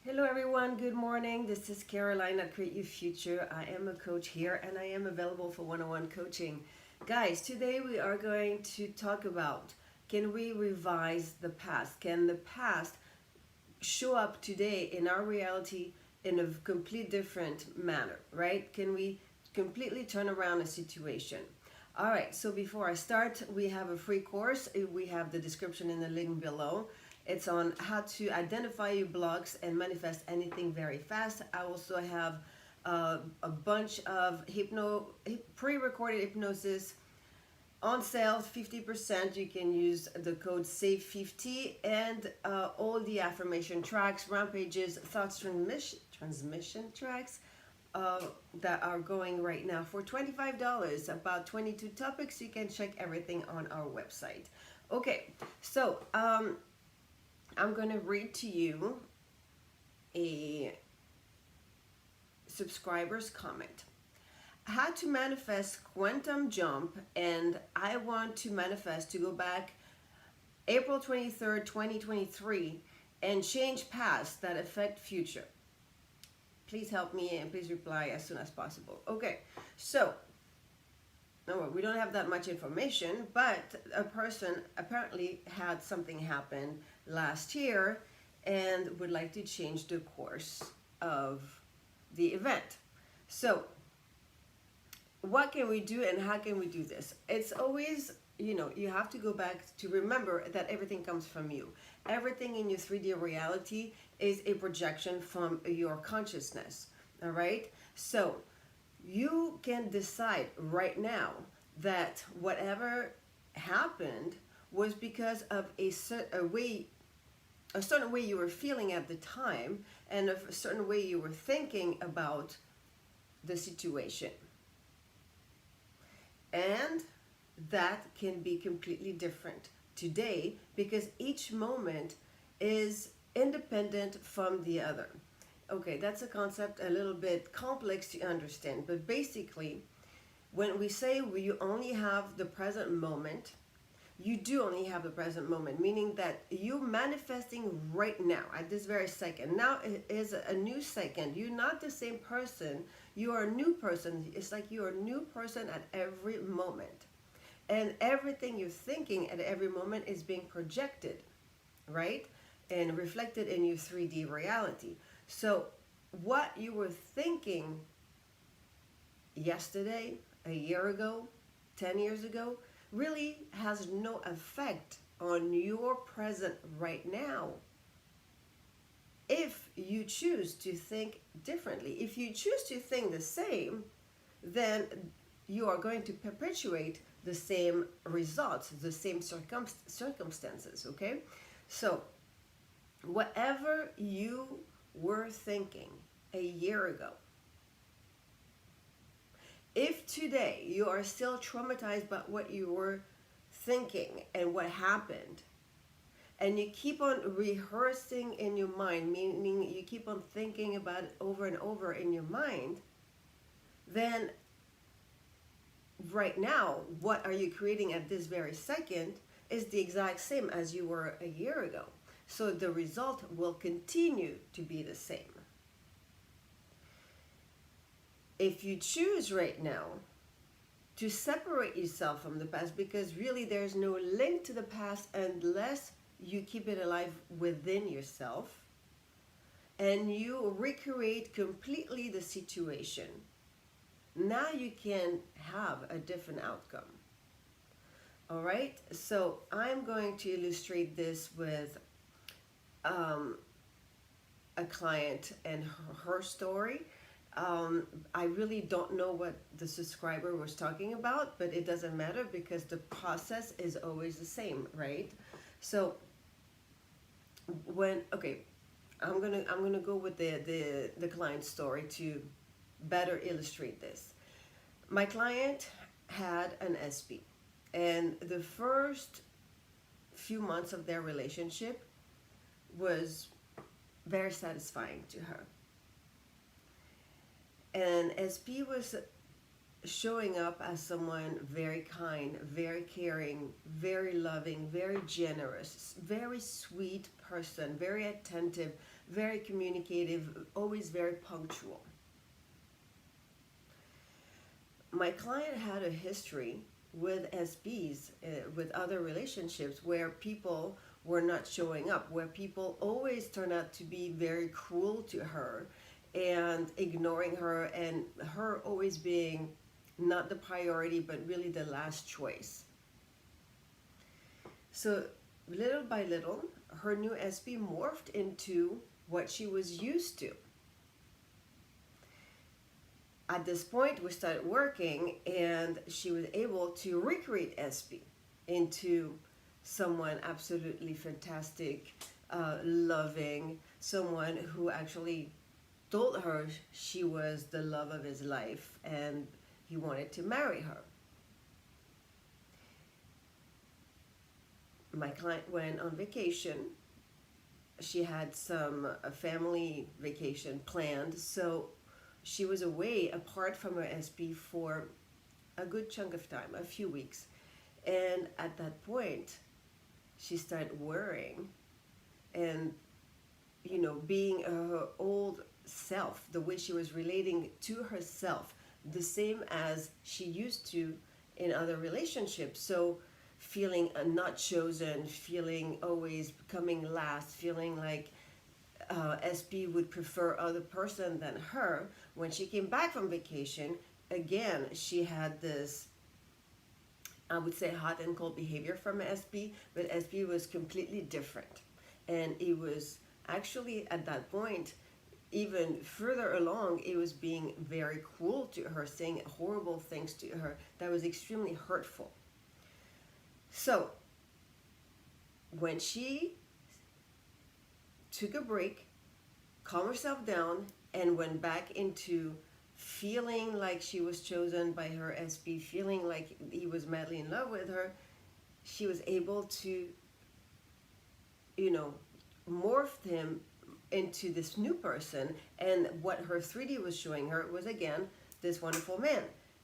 Hello everyone, good morning. This is Caroline at Create Your Future. I am a coach here and I am available for one-on-one coaching. Guys, today we are going to talk about, can we revise the past? Can the past show up today in our reality in a complete different manner, right? Can we completely turn around a situation? All right, so before I start, we have a free course. We have the description in the link below. It's on how to identify your blocks and manifest anything very fast. I also have a bunch of pre-recorded hypnosis on sale, 50%. You can use the code SAVE50 and all the affirmation tracks, rampages, thoughts transmission tracks that are going right now for $25. About 22 topics. You can check everything on our website. Okay, so I'm going to read to you a subscriber's comment. How to manifest quantum jump, and I want to manifest to go back April 23rd, 2023 and change past that affect future. Please help me and please reply as soon as possible. Okay, so no, we don't have that much information, but a person apparently had something happen last year and would like to change the course of the event. So what can we do and how can we do this? It's always, you have to go back to remember that everything comes from you. Everything in your 3D reality is a projection from your consciousness, all right? So you can decide right now that whatever happened was because of a certain way you were feeling at the time and a certain way you were thinking about the situation. And that can be completely different today because each moment is independent from the other. Okay, that's a concept a little bit complex to understand, but basically, when we say you only have the present moment, you do only have the present moment, meaning that you're manifesting right now, at this very second. Now it is a new second. You're not the same person. You are a new person. It's like you're a new person at every moment. And everything you're thinking at every moment is being projected, right? And reflected in your 3D reality. So what you were thinking yesterday, a year ago, 10 years ago, really has no effect on your present right now. If you choose to think differently, if you choose to think the same, then you are going to perpetuate the same results, the same circumstances, okay? So whatever you were thinking a year ago, if today you are still traumatized by what you were thinking and what happened, and you keep on rehearsing in your mind, meaning you keep on thinking about it over and over in your mind, then right now, what are you creating at this very second is the exact same as you were a year ago. So the result will continue to be the same. If you choose right now to separate yourself from the past, because really there's no link to the past unless you keep it alive within yourself and you recreate completely the situation, now you can have a different outcome. All right, so I'm going to illustrate this with a client and her story. I really don't know what the subscriber was talking about, but it doesn't matter because the process is always the same, right? So I'm gonna go with the client story to better illustrate this. My client had an SP, and the first few months of their relationship was very satisfying to her. And SP was showing up as someone very kind, very caring, very loving, very generous, very sweet person, very attentive, very communicative, always very punctual. My client had a history with SBs, with other relationships where people were not showing up, where people always turn out to be very cruel to her and ignoring her, and her always being not the priority but really the last choice. So little by little, her new SB morphed into what she was used to. At this point, we started working, and she was able to recreate SB into someone absolutely fantastic, loving, someone who actually told her she was the love of his life and he wanted to marry her. My client went on vacation. She had some family vacation planned, so she was away apart from her SB for a good chunk of time, a few weeks. And at that point, she started worrying and, being her old self, the way she was relating to herself, the same as she used to in other relationships. So feeling not chosen, feeling always coming last, feeling like SB would prefer other person than her. When she came back from vacation, again, she had this, I would say, hot and cold behavior from SB, but SB was completely different. And it was actually at that point, even further along, it was being very cruel to her, saying horrible things to her that was extremely hurtful. So when she took a break, calmed herself down, and went back into feeling like she was chosen by her SB, feeling like he was madly in love with her, she was able to, morph him into this new person. And what her 3D was showing her was, again, this wonderful man.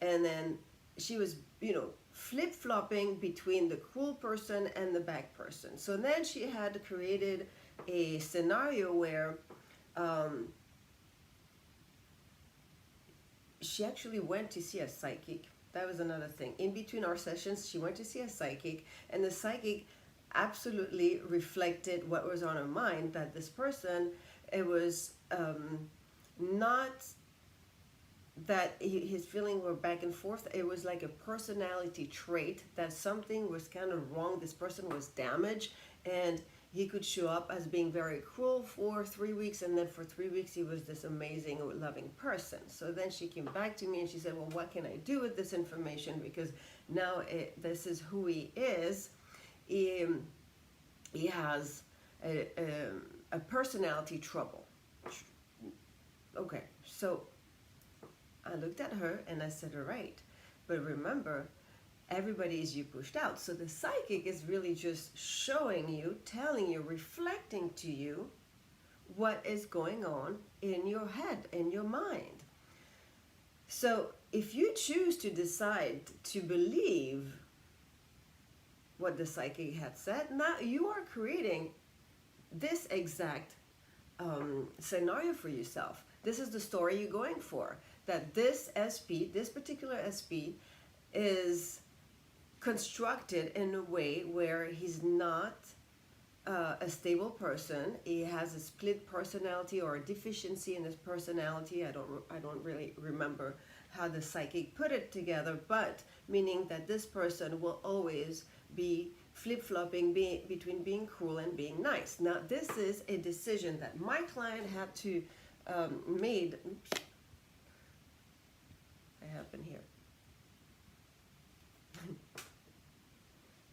And then she was, flip-flopping between the cruel person and the bad person. So then she had created a scenario where she actually went to see a psychic. That was another thing. In between our sessions, she went to see a psychic, and the psychic absolutely reflected what was on her mind, that this person, it was not that his feelings were back and forth. It was like a personality trait, that something was kind of wrong. This person was damaged, and he could show up as being very cruel for 3 weeks, and then for 3 weeks he was this amazing, loving person. So then she came back to me and she said, well, what can I do with this information? Because now this is who he is. He has a personality trouble. Okay, so I looked at her and I said, all right, but remember, everybody is you pushed out. So the psychic is really just showing you, telling you, reflecting to you what is going on in your head, in your mind. So if you choose to decide to believe what the psychic had said, now you are creating this exact scenario for yourself. This is the story you're going for, that this SB, this particular SB, is constructed in a way where he's not a stable person. He has a split personality or a deficiency in his personality. I don't really remember how the psychic put it together, but meaning that this person will always be flip-flopping between being cruel and being nice. Now, this is a decision that my client had to made. Oops, what happened here?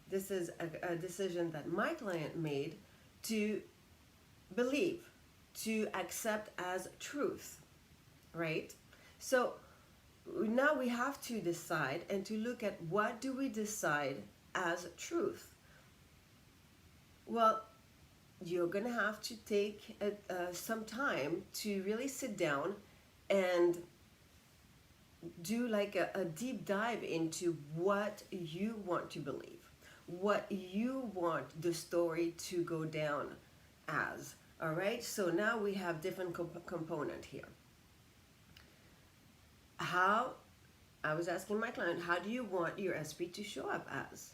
This is a decision that my client made to believe, to accept as truth, right? So now we have to decide and to look at, what do we decide as truth? Well, you're going to have to take some time to really sit down and do like a deep dive into what you want to believe, what you want the story to go down as, All right, so now we have different component here. How, I was asking my client, how do you want your SP to show up as?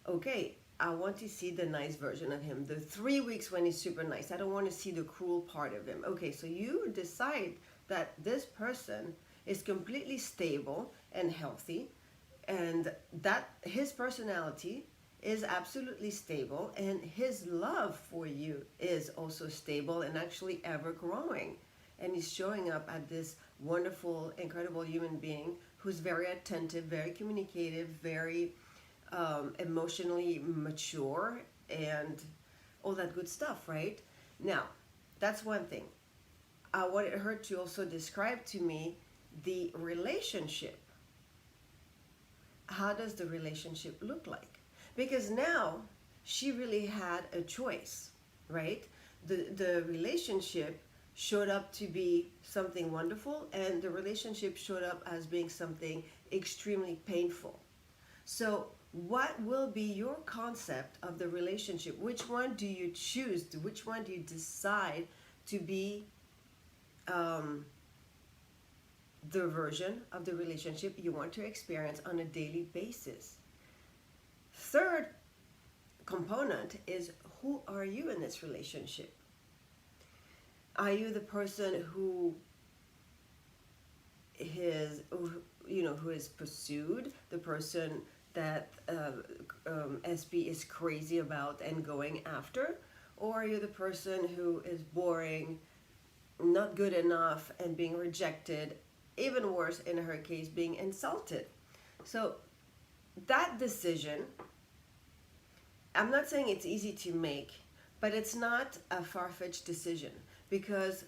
Okay, I want to see the nice version of him, the 3 weeks when he's super nice. I don't want to see the cruel part of him. Okay, so you decide that this person is completely stable and healthy, and that his personality is absolutely stable, and his love for you is also stable and actually ever growing. And he's showing up at this wonderful, incredible human being who's very attentive, very communicative, very emotionally mature, and all that good stuff, right? Now, that's one thing. I wanted her to also describe to me the relationship. How does the relationship look like? Because now she really had a choice, right? The relationship showed up to be something wonderful, and the relationship showed up as being something extremely painful. So what will be your concept of the relationship? Which one do you choose? Which one do you decide to be the version of the relationship you want to experience on a daily basis? Third component is, who are you in this relationship? Are you the person who is, who is pursued, the person that SB is crazy about and going after? Or are you the person who is boring, not good enough, and being rejected, even worse in her case, being insulted? So that decision, I'm not saying it's easy to make, but it's not a far-fetched decision, because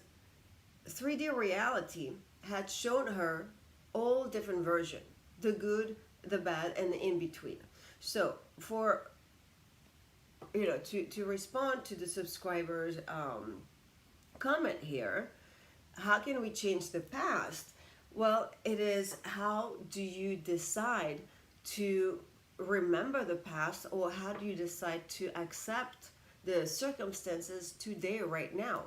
3D reality had shown her all different versions, the good, the bad, and the in-between. So for, to respond to the subscribers' comment here, how can we change the past? Well, it is, how do you decide to remember the past, or how do you decide to accept the circumstances today, right now?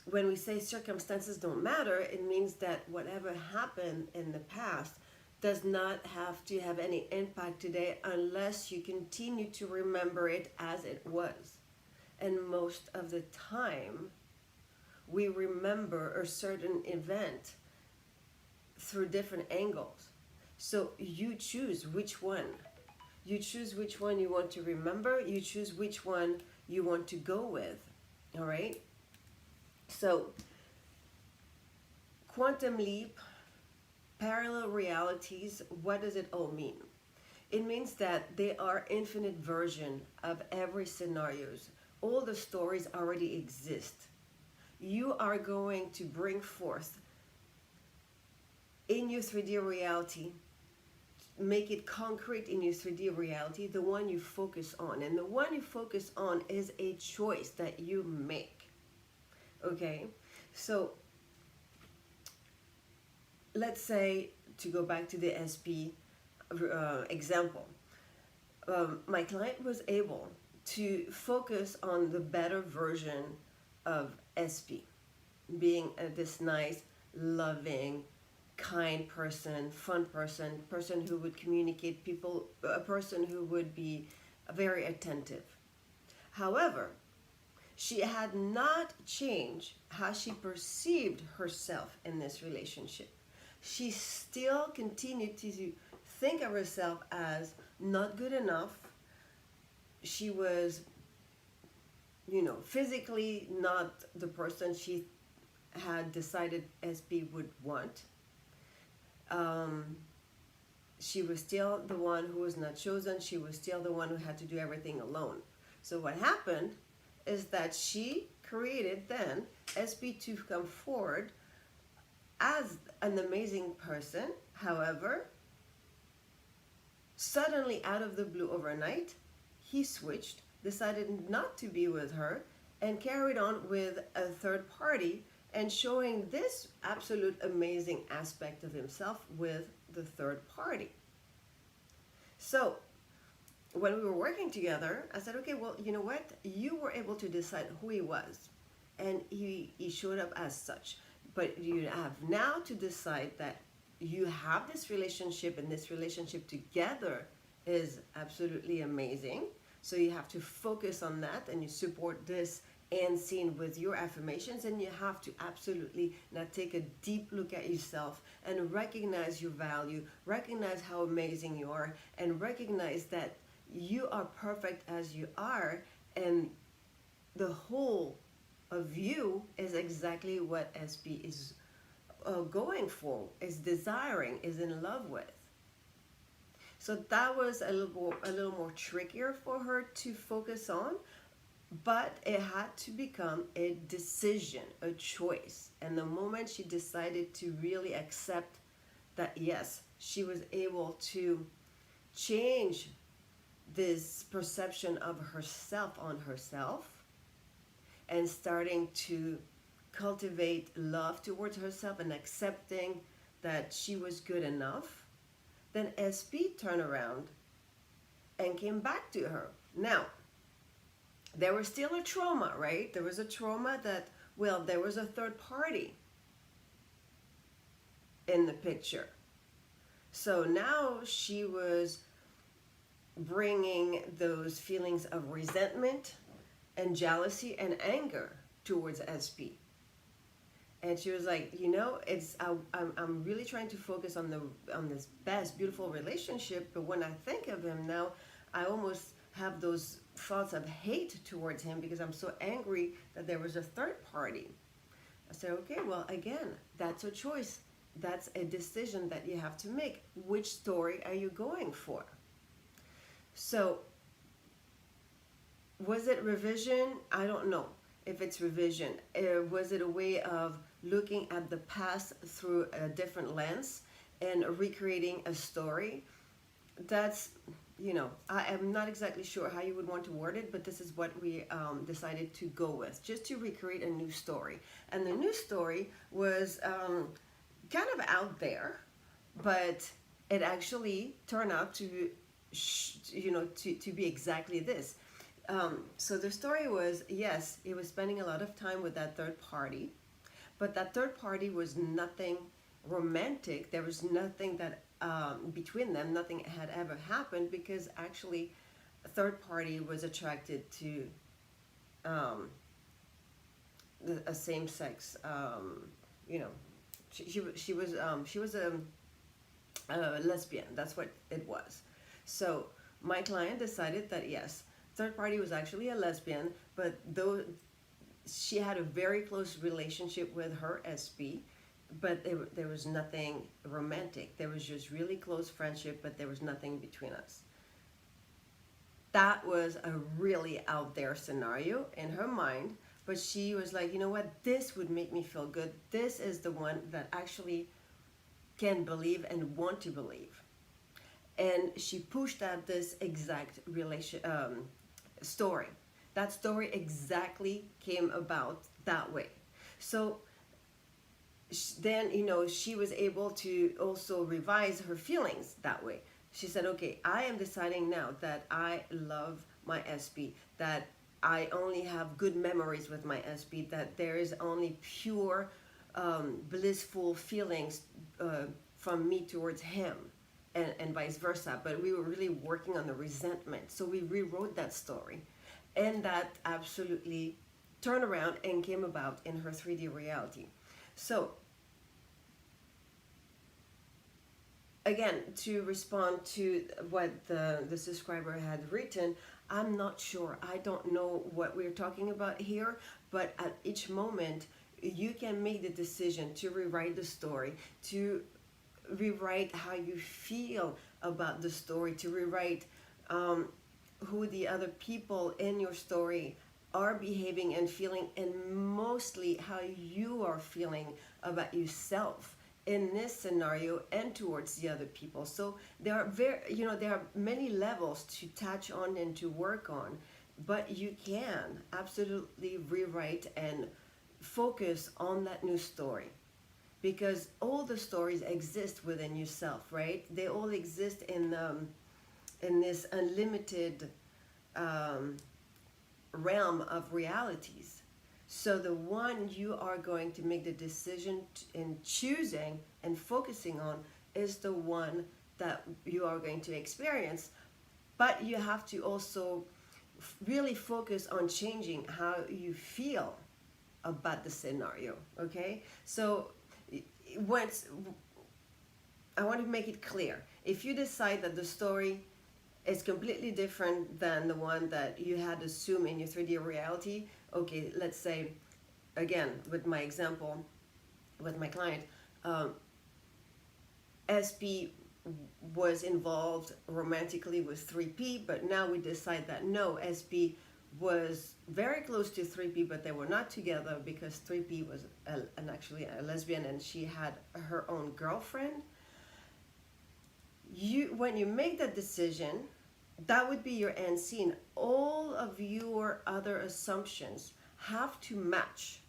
When we say circumstances don't matter, it means that whatever happened in the past does not have to have any impact today, unless you continue to remember it as it was. And most of the time, we remember a certain event through different angles. So you choose which one. You choose which one you want to remember. You choose which one you want to go with. All right? So, quantum leap, parallel realities, what does it all mean? It means that there are infinite versions of every scenarios. All the stories already exist. You are going to bring forth in your 3D reality, make it concrete in your 3D reality, the one you focus on. And the one you focus on is a choice that you make. Okay, so let's say, to go back to the SP example, my client was able to focus on the better version of SP, being this nice, loving, kind person, fun person, person who would communicate people, a person who would be very attentive. However, she had not changed how she perceived herself in this relationship. She still continued to think of herself as not good enough. She was, physically not the person she had decided SB would want. She was still the one who was not chosen. She was still the one who had to do everything alone. So what happened is that she created then SB to come forward as an amazing person. However, suddenly out of the blue overnight, he switched, decided not to be with her, and carried on with a third party, and showing this absolute amazing aspect of himself with the third party. So when we were working together, I said, okay, well, you know what? You were able to decide who he was, and he showed up as such. But you have now to decide that you have this relationship, and this relationship together is absolutely amazing. So you have to focus on that, and you support this and seen with your affirmations, and you have to absolutely now take a deep look at yourself and recognize your value, recognize how amazing you are, and recognize that you are perfect as you are, and the whole of you is exactly what SP is going for, is desiring, is in love with. So that was a little more trickier for her to focus on, but it had to become a decision, a choice. And the moment she decided to really accept that, yes, she was able to change this perception of herself on herself, and starting to cultivate love towards herself and accepting that she was good enough, then SP turned around and came back to her. Now, there was still a trauma, right? There was a trauma that, well, there was a third party in the picture. So now she was bringing those feelings of resentment and jealousy and anger towards SP. And she was like, you know, I'm really trying to focus on this best, beautiful relationship, but when I think of him now, I almost have those thoughts of hate towards him because I'm so angry that there was a third party. I said, okay, well, again, that's a choice. That's a decision that you have to make. Which story are you going for? So, was it revision? I don't know if it's revision. Was it a way of looking at the past through a different lens and recreating a story? That's, you know, I am not exactly sure how you would want to word it, but this is what we decided to go with, just to recreate a new story. And the new story was kind of out there, but it actually turned out to, to be exactly this. So the story was, yes, he was spending a lot of time with that third party, but that third party was nothing romantic. There was nothing that between them, nothing had ever happened, because actually a third party was attracted to a same-sex, she was a lesbian. That's what it was. So my client decided that, yes, third party was actually a lesbian, but though she had a very close relationship with her SP, but there was nothing romantic. There was just really close friendship, but there was nothing between us. That was a really out there scenario in her mind, but she was like, you know what, this would make me feel good. This is the one that actually can believe and want to believe. And she pushed at this exact story. That story exactly came about that way. So then, she was able to also revise her feelings that way. She said, okay, I am deciding now that I love my SP, that I only have good memories with my SP, that there is only pure, blissful feelings from me towards him, and vice versa. But we were really working on the resentment. So we rewrote that story. And that absolutely turned around and came about in her 3D reality. So, again, to respond to what the subscriber had written, I'm not sure. I don't know what we're talking about here, but at each moment, you can make the decision to rewrite the story, to rewrite how you feel about the story, to rewrite who the other people in your story are behaving and feeling, and mostly how you are feeling about yourself in this scenario and towards the other people. So there are there are many levels to touch on and to work on, but you can absolutely rewrite and focus on that new story, because all the stories exist within yourself, right? They all exist in in this unlimited realm of realities. So the one you are going to make the decision in choosing and focusing on is the one that you are going to experience. But you have to also really focus on changing how you feel about the scenario, okay? So once, I want to make it clear. If you decide that the story is completely different than the one that you had assumed in your 3D reality, okay, let's say, again, with my example, with my client, SP was involved romantically with 3P, but now we decide that no, SP was very close to 3P, but they were not together because 3P was actually a lesbian and she had her own girlfriend. When you make that decision, that would be your end scene. All of your other assumptions have to match.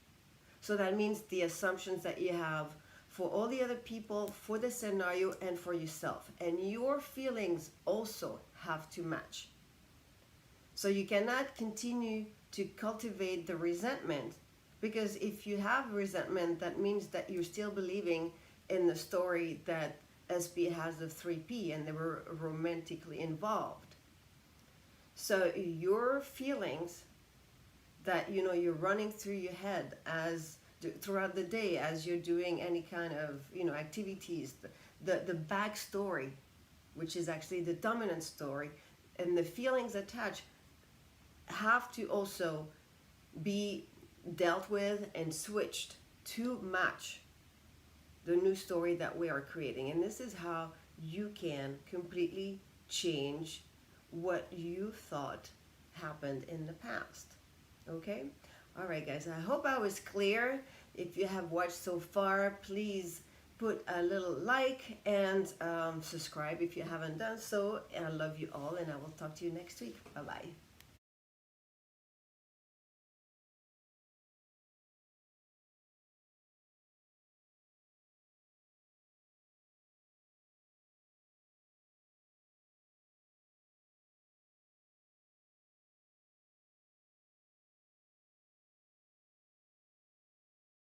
So that means the assumptions that you have for all the other people, for the scenario, and for yourself. And your feelings also have to match. So you cannot continue to cultivate the resentment, because if you have resentment, that means that you're still believing in the story that SP has of 3P and they were romantically involved. So your feelings that you're running through your head throughout the day as you're doing any kind of activities, the backstory, which is actually the dominant story, and the feelings attached have to also be dealt with and switched to match the new story that we are creating. And this is how you can completely change what you thought happened in the past. Okay? All right, guys, I hope I was clear. If you have watched so far, please put a little like and subscribe if you haven't done so. And I love you all, and I will talk to you next week. Bye-bye.